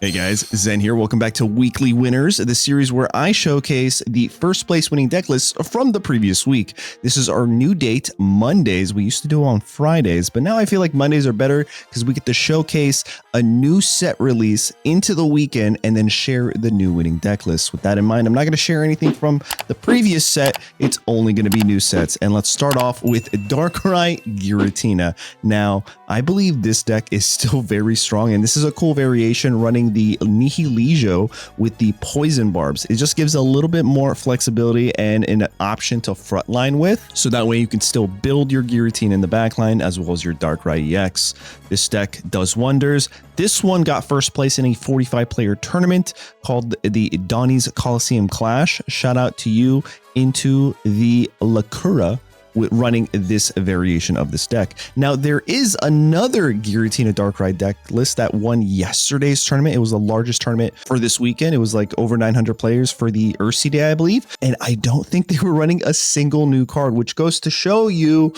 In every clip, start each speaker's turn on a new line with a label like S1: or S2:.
S1: Hey guys, Zen here. Welcome back to Weekly Winners, the series where I showcase the first place winning deck lists from the previous week. This is our new date, Mondays. We used to do it on Fridays, but now I feel like Mondays are better because we get to showcase a new set release into the weekend and then share the new winning deck lists. With that in mind, I'm not going to share anything from the previous set. It's only going to be new sets. And let's start off with Darkrai Giratina. Now, I believe this deck is still very strong, and this is a cool variation running the Nihilego with the poison barbs. It just gives a little bit more flexibility and an option to frontline with, so that way you can still build your Giratina in the backline as well as your Darkrai EX. This deck does wonders. This one got first place in a 45-player tournament called the Donnie's Coliseum Clash. Shout out to you into the Lacura with running this variation of this deck. Now, there is another Giratina Darkrai deck list that won yesterday's tournament. It was the largest tournament for this weekend. It was like over 900 players for the Ursi Day, I believe. And I don't think they were running a single new card, which goes to show you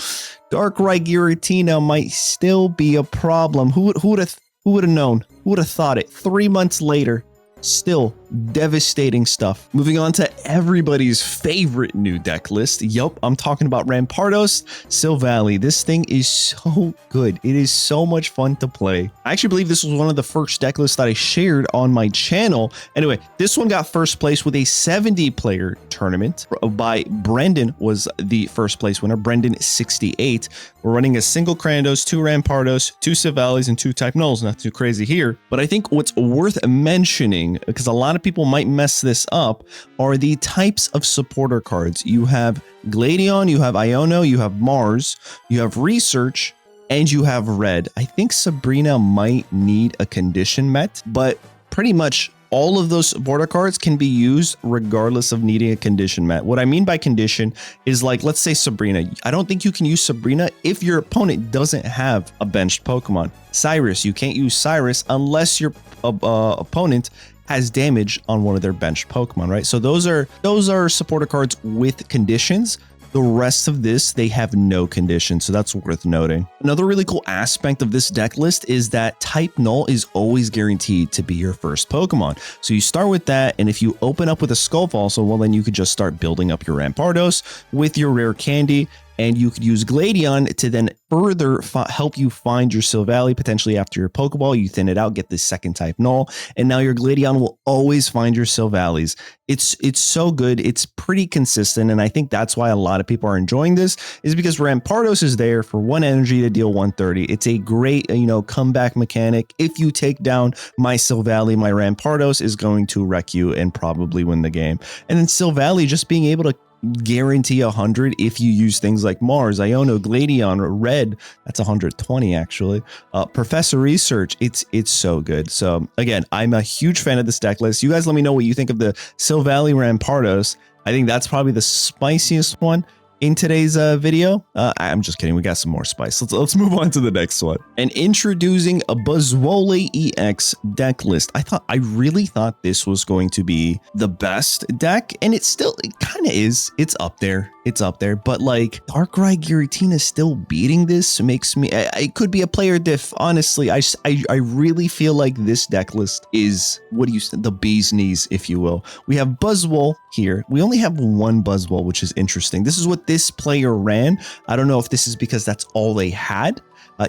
S1: Darkrai Giratina might still be a problem. Who would have known? Who would have thought it? 3 months later, still devastating stuff. Moving on to everybody's favorite new deck list. Yup, I'm talking about Rampardos Silvally. This thing is so good. It is so much fun to play. I actually believe this was one of the first deck lists that I shared on my channel. Anyway, this one got first place with a 70-player tournament by Brendan, was the first place winner. Brendan 68. We're running a single Crandos, 2 Rampardos, 2 Silvallys, and 2 type nulls. Not too crazy here, but I think what's worth mentioning, because a lot of people might mess this up, are the types of supporter cards. You have Gladion, you have Iono, you have Mars, you have Research, and you have Red. I think Sabrina might need a condition met, but pretty much all of those supporter cards can be used regardless of needing a condition met. What I mean by condition is, like, let's say Sabrina. I don't think you can use Sabrina if your opponent doesn't have a benched Pokemon. Cyrus, you can't use Cyrus unless your opponent has damage on one of their benched Pokemon, right? So those are supporter cards with conditions. The rest of this, they have no condition, so that's worth noting. Another really cool aspect of this deck list is that type null is always guaranteed to be your first Pokemon. So you start with that, and if you open up with a Skullfossil, well, then you could just start building up your Rampardos with your rare candy, and you could use Gladion to then further help you find your Silvally. Potentially after your Pokeball, you thin it out, get this second type null, and now your Gladion will always find your Silvallys. It's so good. It's pretty consistent, and I think that's why a lot of people are enjoying this, is because Rampardos is there for 1 energy to deal 130. It's a great, comeback mechanic. If you take down my Silvally, my Rampardos is going to wreck you and probably win the game. And then Silvally just being able to guarantee 100 if you use things like Mars, Iono, Gladion, Red. That's 120 actually. Professor Research, it's so good. So again, I'm a huge fan of this deck list. You guys let me know what you think of the Silvally Rampardos. I think that's probably the spiciest one in today's video. I'm just kidding. We got some more spice. Let's move on to the next one. And introducing a Buzzwole EX deck list. I really thought this was going to be the best deck, and it kind of is. It's up there. But like, Darkrai Giratina still beating this makes me. It could be a player diff. Honestly, I really feel like this deck list is, the bee's knees, if you will. We have Buzzwole here. We only have one Buzzwole, which is interesting. This is what this player ran. I don't know if this is because that's all they had.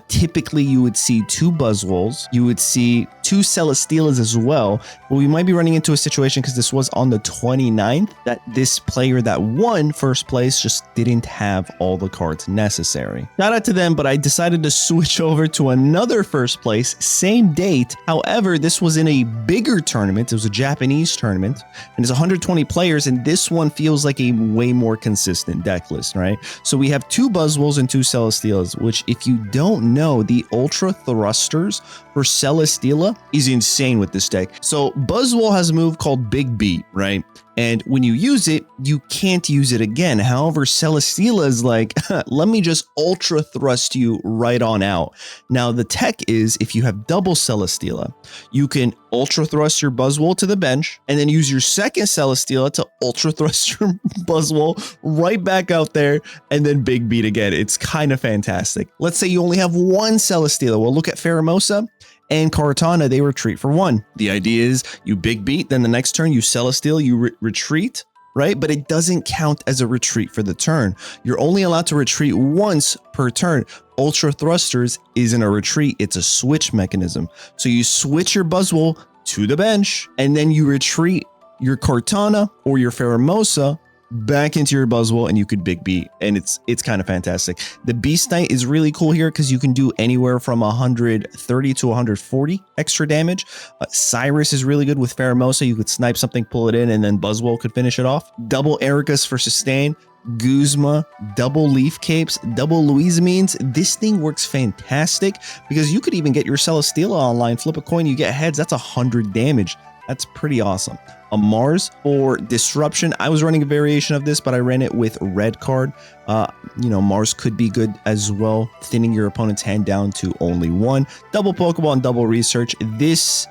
S1: Typically, you would see 2 Buzzwoles. You would see 2 Celesteelas as well. But we might be running into a situation, because this was on the 29th, that this player that won first place just didn't have all the cards necessary. Shout out to them, but I decided to switch over to another first place, same date. However, this was in a bigger tournament. It was a Japanese tournament, and it's 120 players, and this one feels like a way more consistent deck list, right? So we have 2 Buzzwoles and 2 Celesteelas, which, if you don't know, the Ultra Thrusters for Celesteela is insane with this deck. So Buzzwole has a move called Big Beat, right? And when you use it, you can't use it again. However, Celesteela is like, let me just ultra thrust you right on out. Now, the tech is, if you have double Celesteela, you can ultra thrust your Buzzwole to the bench and then use your second Celesteela to ultra thrust your Buzzwole right back out there and then Big Beat again. It's kind of fantastic. Let's say you only have one Celesteela. Well, look at Pheromosa. and Kartana, they retreat for 1. The idea is you big beat, then the next turn you Celesteal, you retreat, right? But it doesn't count as a retreat for the turn. You're only allowed to retreat once per turn. Ultra Thrusters isn't a retreat, it's a switch mechanism. So you switch your Buzzwole to the bench, and then you retreat your Kartana or your Pheromosa back into your Buzzwole, and you could big beat, and it's kind of fantastic. The Beast Knight is really cool here because you can do anywhere from 130 to 140 extra damage. Cyrus is really good with Pheromosa. You could snipe something, pull it in, and then Buzzwole could finish it off. Double Ericus for sustain. Guzma, double Leaf Capes, double Louise means this thing works fantastic because you could even get your Celesteela online, flip a coin, you get heads, that's 100 damage. That's pretty awesome. A Mars for disruption. I was running a variation of this, but I ran it with red card. Mars could be good as well, thinning your opponent's hand down to only 1. Double Pokeball and double research. This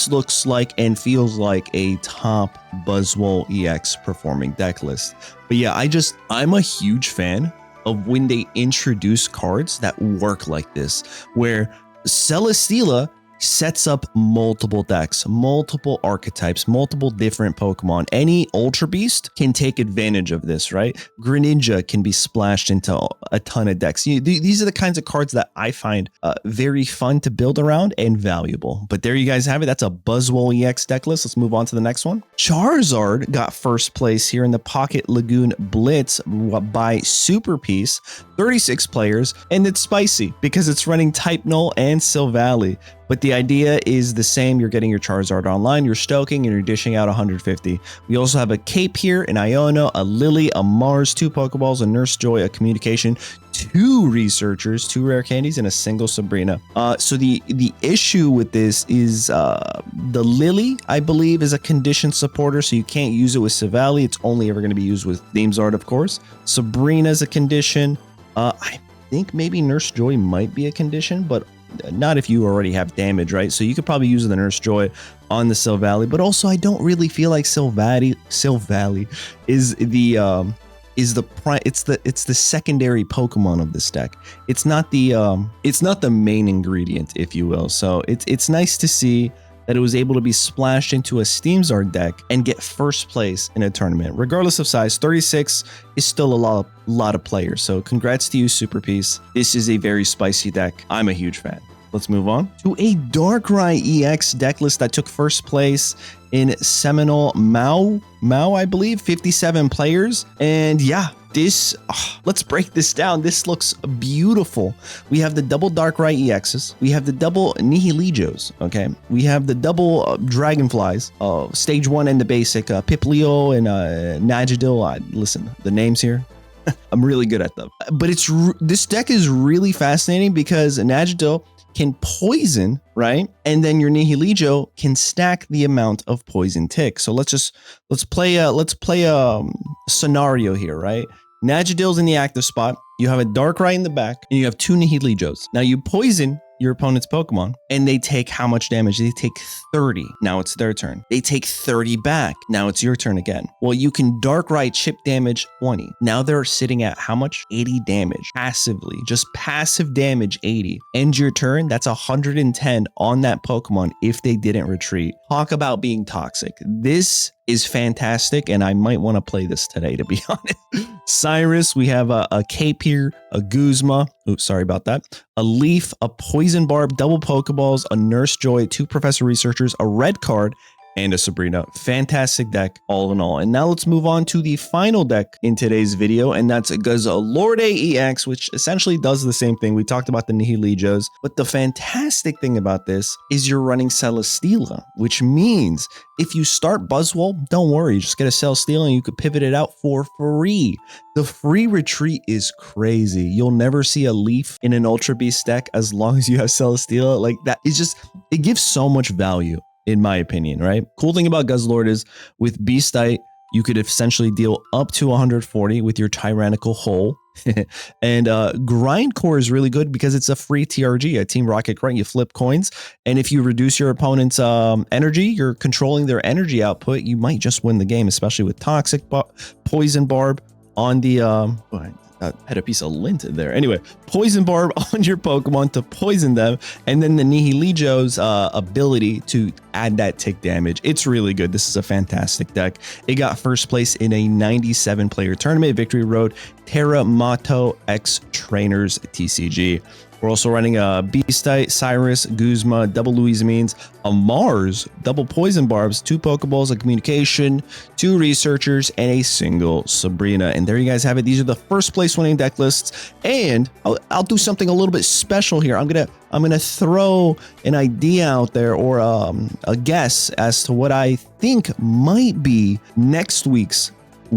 S1: looks like and feels like a top Buzzwole EX performing deck list. But yeah, I'm a huge fan of when they introduce cards that work like this, where Celesteela sets up multiple decks, multiple archetypes, multiple different Pokemon. Any Ultra Beast can take advantage of this, right? Greninja can be splashed into a ton of decks. These are the kinds of cards that I find very fun to build around and valuable. But there you guys have it. That's a Buzzwole EX deck list. Let's move on to the next one. Charizard got first place here in the Pocket Lagoon Blitz by Super Piece, 36 players, and it's spicy because it's running Type Null and Silvally. But the idea is the same. You're getting your Charizard online, you're stoking, and you're dishing out 150. We also have a Cape here, an Iono, a Lily, a Mars, 2 Pokeballs, a Nurse Joy, a Communication, 2 Researchers, 2 Rare Candies, and a single Sabrina. So the issue with this is the Lily, I believe, is a condition supporter, so you can't use it with Silvally. It's only ever going to be used with Damesard, of course. Sabrina's a condition. I think maybe Nurse Joy might be a condition, but not if you already have damage, right? So you could probably use the Nurse Joy on the Silvally, but also I don't really feel like Silvally is it's the secondary Pokemon of this deck. It's not the main ingredient, if you will. So it's nice to see that it was able to be splashed into a Steamzard deck and get first place in a tournament. Regardless of size, 36 is still a lot of players. So congrats to you, Super Piece. This is a very spicy deck. I'm a huge fan. Let's move on to a Darkrai EX deck list that took first place in Seminole Mao, I believe, 57 players. And yeah, let's break this down. This looks beautiful. We have the double Darkrai EXs. We have the double Nihilijos, okay? We have the double Dragonflies, stage 1 and the basic, Piplio and Najidil. Listen, the names here, I'm really good at them. But this deck is really fascinating because Najidil can poison, right? And then your Nihilijo can stack the amount of poison tick. So let's play a scenario here, right? Najidil's in the active spot. You have a Darkrai in the back, and you have 2 Nihilijos. Now you poison your opponent's Pokemon, and they take how much damage? They take 30. Now it's their turn. They take 30 back. Now it's your turn again. Well, you can Darkrai chip damage 20. Now they're sitting at how much? 80 damage passively. Just passive damage 80. End your turn. That's 110 on that Pokemon if they didn't retreat. Talk about being toxic. This is fantastic, and I might want to play this today, to be honest. Cyrus, we have a Cape here, a Guzma, oops, sorry about that, a Leaf, a Poison Barb, double Pokeballs, a Nurse Joy, 2 Professor Researchers, a red card, and a Sabrina. Fantastic deck all in all. And now let's move on to the final deck in today's video, and that's Guzzlord EX, which essentially does the same thing. We talked about the Nihilijos, but the fantastic thing about this is you're running Celesteela, which means if you start Buzzwole, don't worry, just get a Celesteela and you could pivot it out for free. The free retreat is crazy. You'll never see a Leaf in an Ultra Beast deck as long as you have Celesteela. Like that is just, it gives so much value, in my opinion, right? Cool thing about Guzzlord is with Beastite, you could essentially deal up to 140 with your Tyrannical Hole. And Grindcore is really good because it's a free TRG, a Team Rocket Grunt. You flip coins, and if you reduce your opponent's energy, you're controlling their energy output. You might just win the game, especially with Toxic Poison Barb on the had a piece of lint there. Anyway, Poison Barb on your Pokemon to poison them, and then the Nihilijo's ability to add that tick damage. It's really good. This is a fantastic deck. It got first place in a 97-player tournament. Victory Road Teramato X Trainers TCG. We're also running a Beastite, Cyrus, Guzma, double Louisamines, a Mars, double Poison Barbs, 2 Pokeballs, a Communication, 2 Researchers, and a single Sabrina. And there you guys have it. These are the first place winning deck lists. And I'll do something a little bit special here. I'm gonna throw an idea out there, or a guess as to what I think might be next week's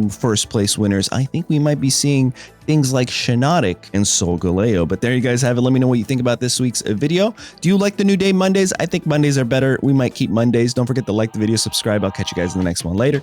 S1: first place winners. I think we might be seeing things like Shiinotic and Solgaleo. But there you guys have it. Let me know what you think about this week's video. Do you like the new day Mondays? I think Mondays are better. We might keep Mondays. Don't forget to like the video, subscribe. I'll catch you guys in the next one later.